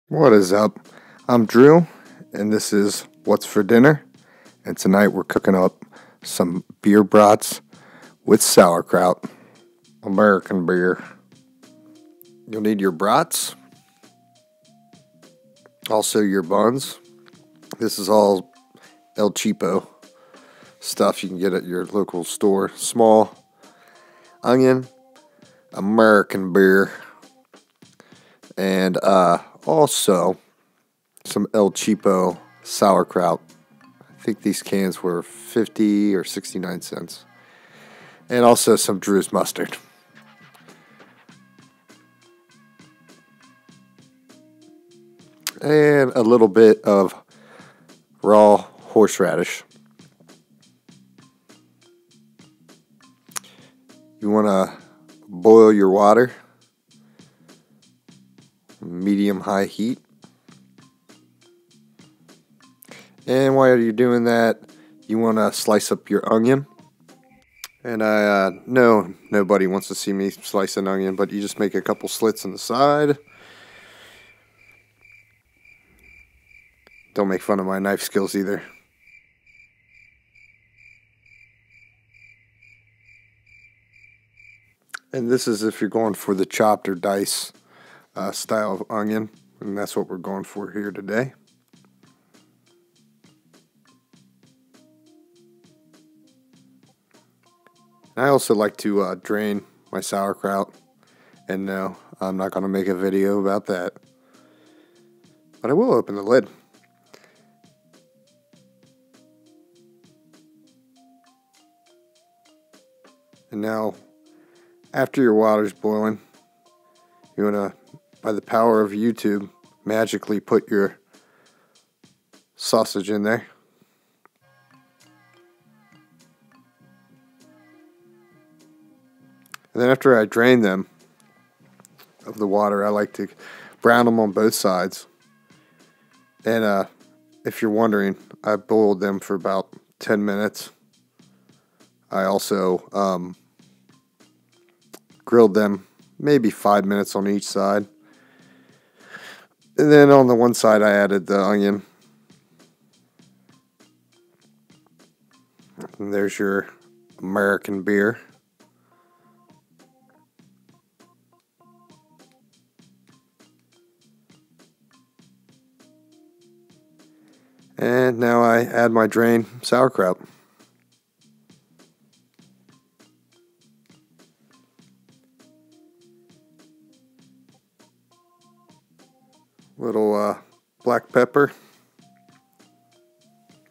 What is up? I'm Drew, and this is What's for Dinner. And tonight we're cooking up some beer brats with sauerkraut, American beer. You'll need your brats, also your buns. This is all El Cheapo stuff you can get at your local store. Small onion, American beer, and also some El Cheapo sauerkraut. I think these cans were 50 or 69 cents. And also some Drew's mustard. And a little bit of raw horseradish. You want to boil your water, medium-high heat. And while you're doing that, you want to slice up your onion. And I know nobody wants to see me slice an onion, but you just make a couple slits on the side. Don't make fun of my knife skills either. And this is if you're going for the chopped or dice style of onion. And that's what we're going for here today. I also like to drain my sauerkraut. And no, I'm not going to make a video about that. But I will open the lid. And now, after your water's boiling, you want to, by the power of YouTube, magically put your sausage in there. And then after I drain them of the water, I like to brown them on both sides. And if you're wondering, I boiled them for about 10 minutes. I also grilled them maybe 5 minutes on each side. And then on the one side I added the onion. And there's your American beer. And now I add my drained sauerkraut. Little black pepper.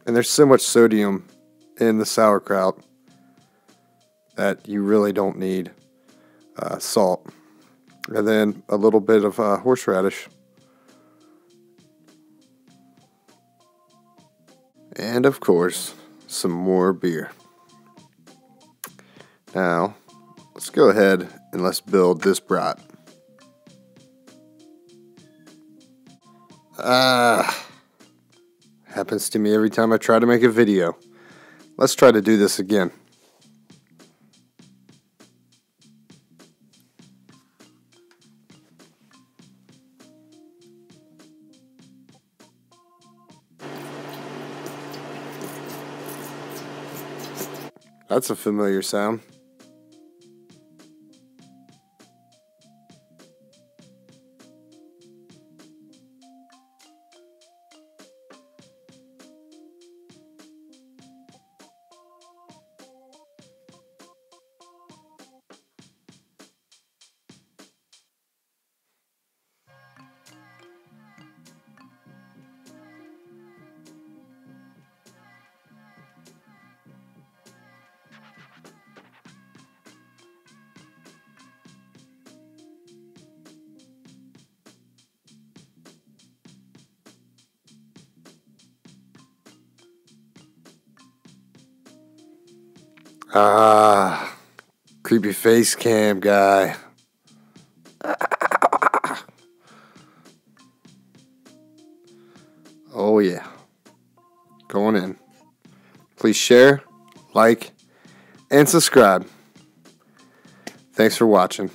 And there's so much sodium in the sauerkraut that you really don't need salt. And then a little bit of horseradish. And of course, some more beer. Now, let's go ahead and let's build this brat. Happens to me every time I try to make a video. Let's try to do this again. That's a familiar sound. Creepy face cam guy. Oh yeah. Going in. Please share, like, and subscribe. Thanks for watching.